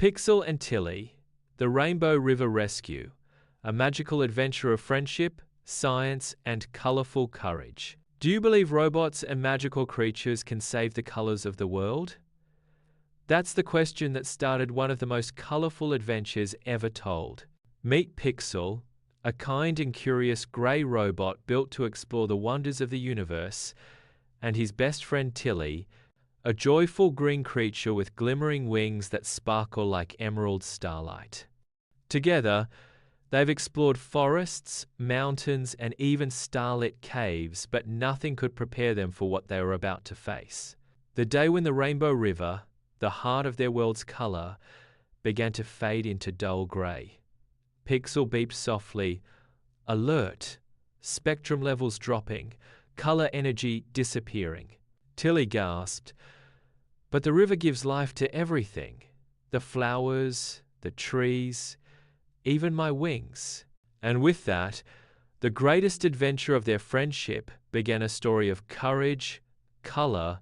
Pixel&Tilly, the Rainbow River Rescue, a magical adventure of friendship, science, and colorful courage. Do you believe robots and magical creatures can save the colors of the world? That's the question that started one of the most colorful adventures ever told. Meet Pixel, a kind and curious gray robot built to explore the wonders of the universe, and his best friend Tilly, a joyful green creature with glimmering wings that sparkle like emerald starlight. Together, they've explored forests, mountains, and even starlit caves, but nothing could prepare them for what they were about to face. The day when the Rainbow River, the heart of their world's color, began to fade into dull gray. Pixel beeped softly, alert, spectrum levels dropping, color energy disappearing. Tilly gasped, but the river gives life to everything. The flowers, the trees, even my wings. And with that, the greatest adventure of their friendship began, a story of courage, color,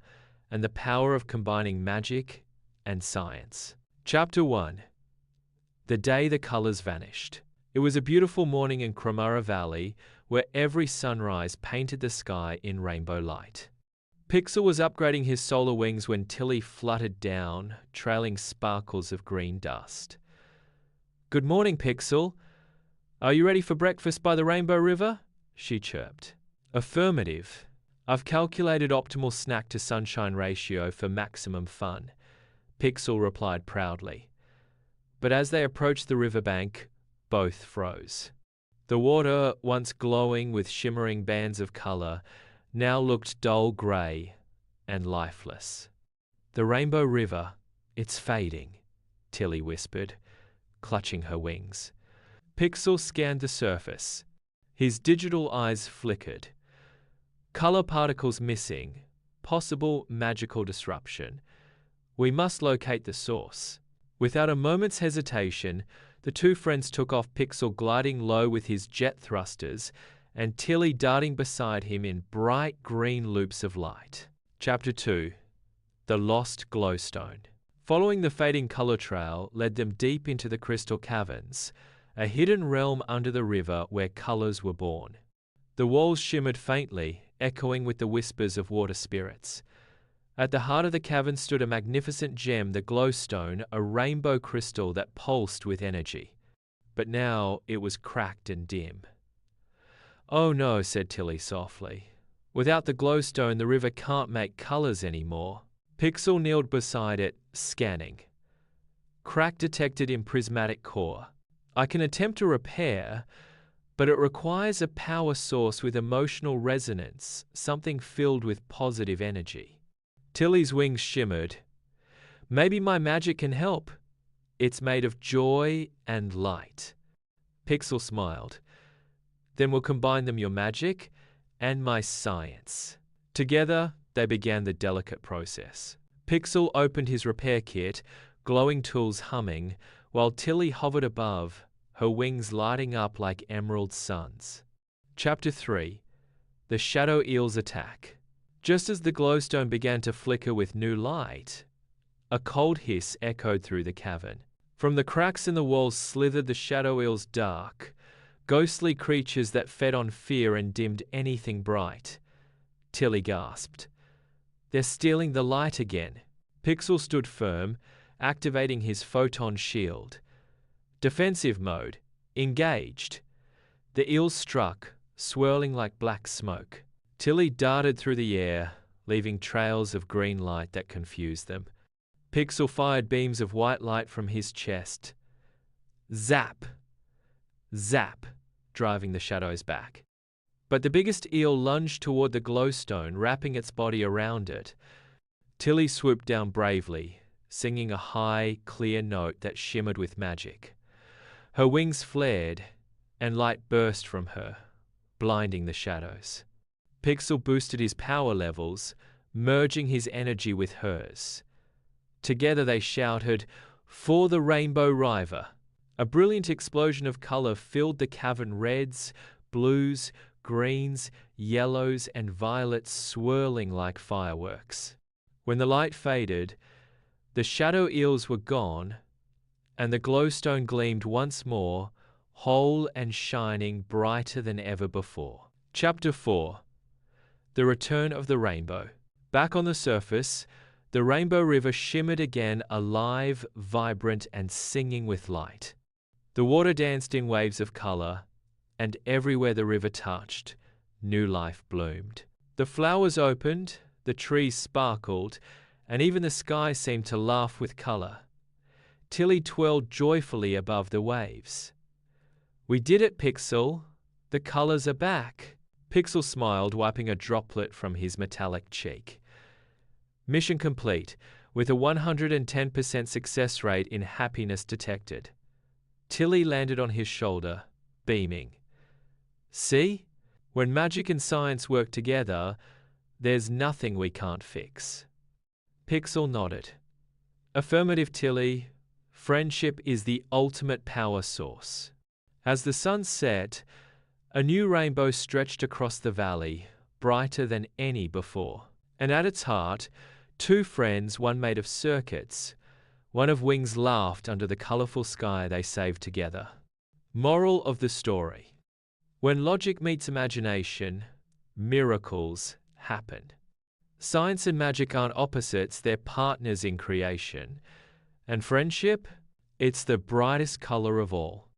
and the power of combining magic and science. Chapter 1. The Day the Colors Vanished. It was a beautiful morning in Cromara Valley, where every sunrise painted the sky in rainbow light. Pixel was upgrading his solar wings when Tilly fluttered down, trailing sparkles of green dust. "Good morning, Pixel. Are you ready for breakfast by the Rainbow River?" she chirped. "Affirmative. I've calculated optimal snack to sunshine ratio for maximum fun," Pixel replied proudly. But as they approached the riverbank, both froze. The water, once glowing with shimmering bands of color, now looked dull gray and lifeless. "The Rainbow River, it's fading," Tilly whispered, clutching her wings. Pixel scanned the surface. His digital eyes flickered. Color particles missing. Possible magical disruption. We must locate the source. Without a moment's hesitation, the two friends took off, Pixel gliding low with his jet thrusters, and Tilly darting beside him in bright green loops of light. Chapter 2. The Lost Glowstone. Following the fading color trail led them deep into the crystal caverns, a hidden realm under the river where colors were born. The walls shimmered faintly, echoing with the whispers of water spirits. At the heart of the cavern stood a magnificent gem, the glowstone, a rainbow crystal that pulsed with energy. But now it was cracked and dim. "Oh no," said Tilly softly. "Without the glowstone, the river can't make colors anymore." Pixel kneeled beside it, scanning. Crack detected in prismatic core. "I can attempt a repair, but it requires a power source with emotional resonance, something filled with positive energy." Tilly's wings shimmered. "Maybe my magic can help. It's made of joy and light." Pixel smiled. "Then we'll combine them, your magic and my science." Together, they began the delicate process. Pixel opened his repair kit, glowing tools humming, while Tilly hovered above, her wings lighting up like emerald suns. Chapter 3. The Shadow Eel's Attack. Just as the glowstone began to flicker with new light, a cold hiss echoed through the cavern. From the cracks in the walls slithered the shadow eels, dark, ghostly creatures that fed on fear and dimmed anything bright. Tilly gasped. "They're stealing the light again." Pixel stood firm, activating his photon shield. Defensive mode. Engaged. The eels struck, swirling like black smoke. Tilly darted through the air, leaving trails of green light that confused them. Pixel fired beams of white light from his chest. Zap! Zap! Driving the shadows back. But the biggest eel lunged toward the glowstone, wrapping its body around it. Tilly swooped down bravely, singing a high, clear note that shimmered with magic. Her wings flared, and light burst from her, blinding the shadows. Pixel boosted his power levels, merging his energy with hers. Together they shouted, "For the Rainbow River!" A brilliant explosion of color filled the cavern, reds, blues, greens, yellows, and violets swirling like fireworks. When the light faded, the shadow eels were gone, and the glowstone gleamed once more, whole and shining brighter than ever before. Chapter 4. The Return of the Rainbow. Back on the surface, the Rainbow River shimmered again, alive, vibrant, and singing with light. The water danced in waves of color, and everywhere the river touched, new life bloomed. The flowers opened, the trees sparkled, and even the sky seemed to laugh with color. Tilly twirled joyfully above the waves. "We did it, Pixel! The colors are back!" Pixel smiled, wiping a droplet from his metallic cheek. Mission complete, with a 110% success rate in happiness detected. Tilly landed on his shoulder, beaming. "See? When magic and science work together, there's nothing we can't fix." Pixel nodded. "Affirmative, Tilly. Friendship is the ultimate power source." As the sun set, a new rainbow stretched across the valley, brighter than any before. And at its heart, two friends, one made of circuits, one of wings, laughed under the colorful sky they saved together. Moral of the story: when logic meets imagination, miracles happen. Science and magic aren't opposites, they're partners in creation. And friendship? It's the brightest color of all.